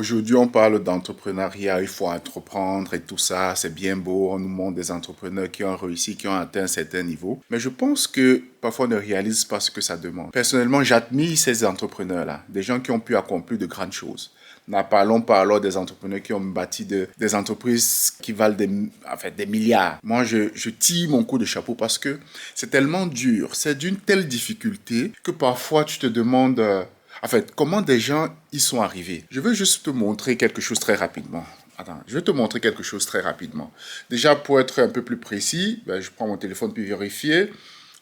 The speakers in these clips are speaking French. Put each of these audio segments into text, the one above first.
Aujourd'hui, on parle d'entrepreneuriat, il faut entreprendre et tout ça, c'est bien beau, on nous montre des entrepreneurs qui ont réussi, qui ont atteint un certain niveau. Mais je pense que parfois on ne réalise pas ce que ça demande. Personnellement, j'admire ces entrepreneurs-là, des gens qui ont pu accomplir de grandes choses. Ne parlons pas alors des entrepreneurs qui ont bâti des entreprises qui valent des milliards. Moi, je tire mon coup de chapeau parce que c'est tellement dur, c'est d'une telle difficulté que parfois tu te demandes... comment des gens y sont arrivés. Je veux juste te montrer quelque chose très rapidement. Attends, je vais te montrer quelque chose très rapidement. Déjà, pour être un peu plus précis, je prends mon téléphone puis vérifier.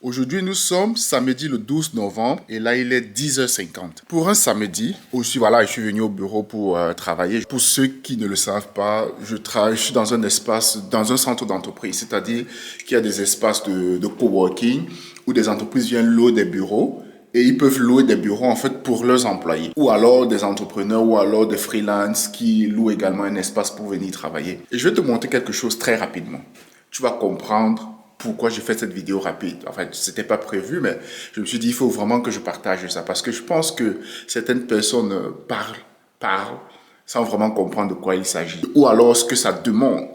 Aujourd'hui, nous sommes samedi le 12 novembre et là, il est 10h50. Pour un samedi, aussi, voilà, je suis venu au bureau pour travailler. Pour ceux qui ne le savent pas, je suis dans un espace, dans un centre d'entreprise, c'est-à-dire qu'il y a des espaces de coworking où des entreprises viennent louer des bureaux. Et ils peuvent louer des bureaux en fait pour leurs employés. Ou alors des entrepreneurs ou alors des freelances qui louent également un espace pour venir travailler. Et je vais te montrer quelque chose très rapidement. Tu vas comprendre pourquoi j'ai fait cette vidéo rapide. En fait, c'était pas prévu, mais je me suis dit, il faut vraiment que je partage ça. Parce que je pense que certaines personnes parlent sans vraiment comprendre de quoi il s'agit. Ou alors ce que ça demande.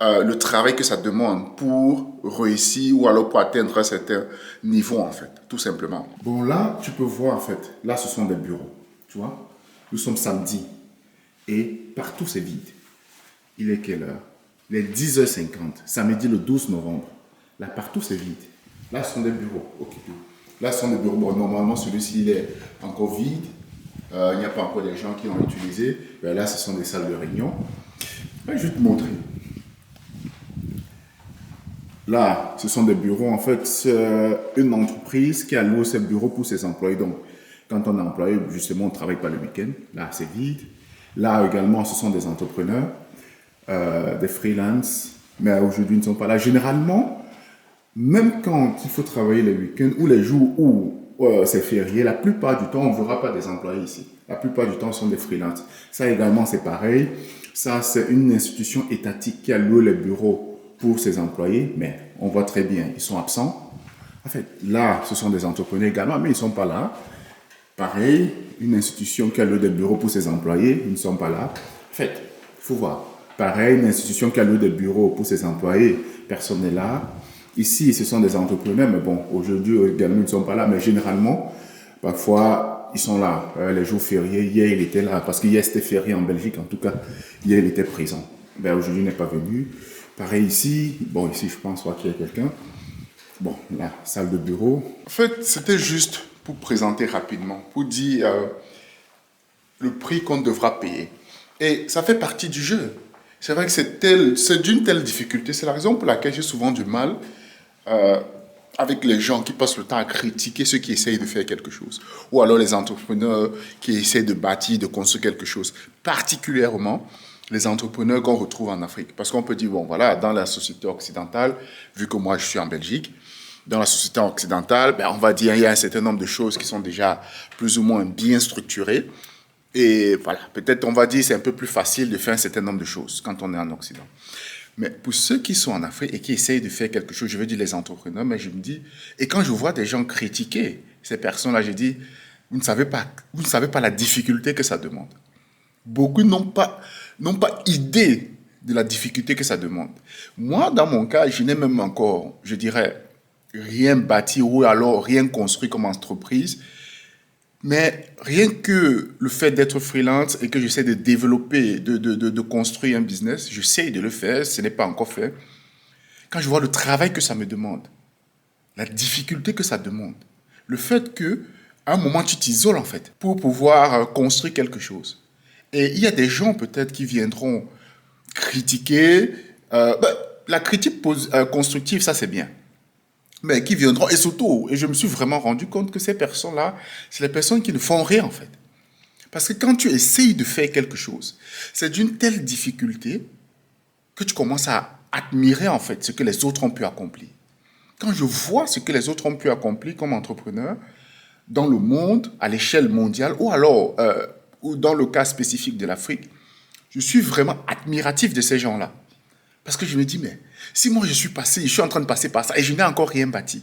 Le travail que ça demande pour réussir ou alors pour atteindre un certain niveau, en fait, tout simplement. Bon, là, tu peux voir, en fait, là, ce sont des bureaux, tu vois. Nous sommes samedi et partout, c'est vide. Il est quelle heure? Il est 10h50, samedi le 12 novembre. Là, partout, c'est vide. Là, ce sont des bureaux occupés. Là, ce sont des bureaux. Bon, normalement, celui-ci, il est encore vide. Il n'y a pas encore des gens qui l'ont utilisé. Ben là, ce sont des salles de réunion. Ben, je vais te montrer. Là, ce sont des bureaux. En fait, c'est une entreprise qui a loué ses bureaux pour ses employés. Donc, quand on est employé, justement, on ne travaille pas le week-end. Là, c'est vide. Là, également, ce sont des entrepreneurs, des freelances. Mais aujourd'hui, ils ne sont pas là. Généralement, même quand il faut travailler les week-ends ou les jours où c'est férié, la plupart du temps, on ne verra pas des employés ici. La plupart du temps, ce sont des freelances. Ça également, c'est pareil. Ça, c'est une institution étatique qui a loué les bureaux pour ses employés, mais on voit très bien, ils sont absents. En fait, là, ce sont des entrepreneurs également, mais ils ne sont pas là. Pareil, une institution qui a loué des bureaux pour ses employés, ils ne sont pas là. En fait, il faut voir. Pareil, une institution qui a loué des bureaux pour ses employés, personne n'est là. Ici, ce sont des entrepreneurs, mais bon, aujourd'hui également, ils ne sont pas là, mais généralement, parfois, ils sont là. Les jours fériés, hier, il était là, parce qu'hier, c'était férié en Belgique, en tout cas, hier, il était présent. Ben, aujourd'hui, il n'est pas venu. Pareil ici, bon, ici, je pense qu'il y a quelqu'un. Bon, la salle de bureau. En fait, c'était juste pour présenter rapidement, pour dire le prix qu'on devra payer. Et ça fait partie du jeu. C'est vrai que c'est d'une telle difficulté. C'est la raison pour laquelle j'ai souvent du mal avec les gens qui passent le temps à critiquer ceux qui essayent de faire quelque chose. Ou alors les entrepreneurs qui essayent de bâtir, de construire quelque chose. Particulièrement les entrepreneurs qu'on retrouve en Afrique. Parce qu'on peut dire, bon, voilà, dans la société occidentale, vu que moi je suis en Belgique, dans la société occidentale, on va dire il y a un certain nombre de choses qui sont déjà plus ou moins bien structurées. Et voilà, peut-être on va dire c'est un peu plus facile de faire un certain nombre de choses quand on est en Occident. Mais pour ceux qui sont en Afrique et qui essayent de faire quelque chose, je veux dire les entrepreneurs, mais je me dis, et quand je vois des gens critiquer ces personnes-là, je dis, vous ne savez pas la difficulté que ça demande. Beaucoup n'ont pas idée de la difficulté que ça demande. Moi, dans mon cas, je n'ai même encore, je dirais, rien bâti ou alors rien construit comme entreprise. Mais rien que le fait d'être freelance et que j'essaie de développer, de construire un business, j'essaie de le faire, ce n'est pas encore fait. Quand je vois le travail que ça me demande, la difficulté que ça demande, le fait que à un moment tu t'isoles en fait pour pouvoir construire quelque chose. Et il y a des gens peut-être qui viendront critiquer. La critique constructive, ça c'est bien. Mais qui viendront, et surtout, et je me suis vraiment rendu compte que ces personnes-là, c'est les personnes qui ne font rien en fait. Parce que quand tu essayes de faire quelque chose, c'est d'une telle difficulté que tu commences à admirer en fait ce que les autres ont pu accomplir. Quand je vois ce que les autres ont pu accomplir comme entrepreneurs dans le monde, à l'échelle mondiale, ou alors, ou dans le cas spécifique de l'Afrique, je suis vraiment admiratif de ces gens-là. Parce que je me dis, mais si moi je suis en train de passer par ça et je n'ai encore rien bâti,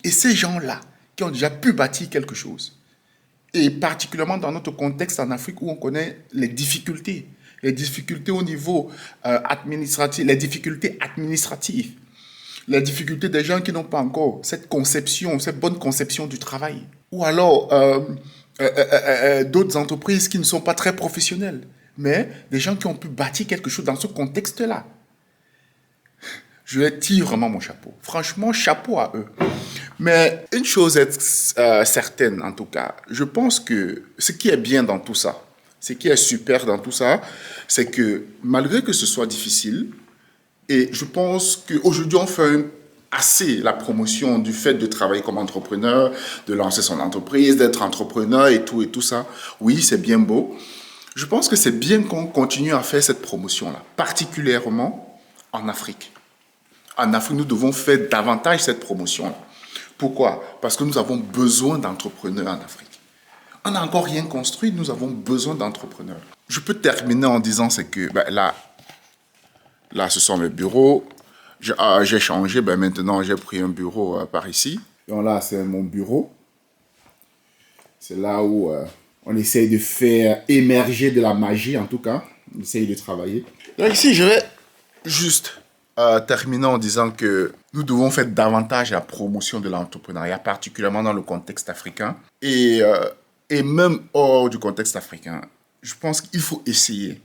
et ces gens-là qui ont déjà pu bâtir quelque chose, Et particulièrement dans notre contexte en Afrique où on connaît les difficultés. Les difficultés au niveau administratif, les difficultés administratives. Les difficultés des gens qui n'ont pas encore cette conception, cette bonne conception du travail. Ou alors d'autres entreprises qui ne sont pas très professionnelles, mais des gens qui ont pu bâtir quelque chose dans ce contexte-là. Je les tire vraiment mon chapeau. Franchement, chapeau à eux. Mais une chose est certaine, en tout cas, je pense que ce qui est bien dans tout ça, ce qui est super dans tout ça, c'est que malgré que ce soit difficile, et je pense qu'aujourd'hui, on fait assez la promotion du fait de travailler comme entrepreneur, de lancer son entreprise, d'être entrepreneur et tout ça. Oui, c'est bien beau. Je pense que c'est bien qu'on continue à faire cette promotion-là, particulièrement en Afrique. En Afrique, nous devons faire davantage cette promotion-là. Pourquoi? Parce que nous avons besoin d'entrepreneurs en Afrique. On n'a encore rien construit, nous avons besoin d'entrepreneurs. Je peux terminer en disant c'est que là, ce sont mes bureaux. J'ai changé, maintenant j'ai pris un bureau par ici. Donc là, c'est mon bureau. C'est là où on essaye de faire émerger de la magie, en tout cas. On essaye de travailler. Donc ici, je vais juste terminer en disant que nous devons faire davantage la promotion de l'entrepreneuriat, particulièrement dans le contexte africain. Et même hors du contexte africain, je pense qu'il faut essayer.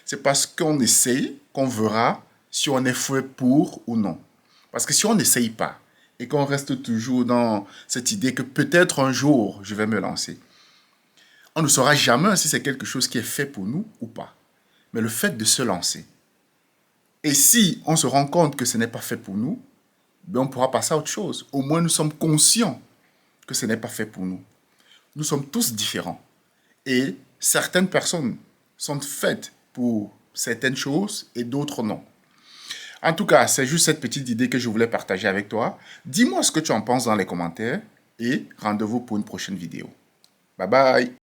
C'est parce qu'on essaye qu'on verra si on est fait pour ou non. Parce que si on n'essaye pas et qu'on reste toujours dans cette idée que peut-être un jour je vais me lancer, on ne saura jamais si c'est quelque chose qui est fait pour nous ou pas. Mais le fait de se lancer, et si on se rend compte que ce n'est pas fait pour nous, on pourra passer à autre chose. Au moins nous sommes conscients que ce n'est pas fait pour nous. Nous sommes tous différents. Et certaines personnes sont faites pour certaines choses et d'autres non. En tout cas, c'est juste cette petite idée que je voulais partager avec toi. Dis-moi ce que tu en penses dans les commentaires et rendez-vous pour une prochaine vidéo. Bye bye!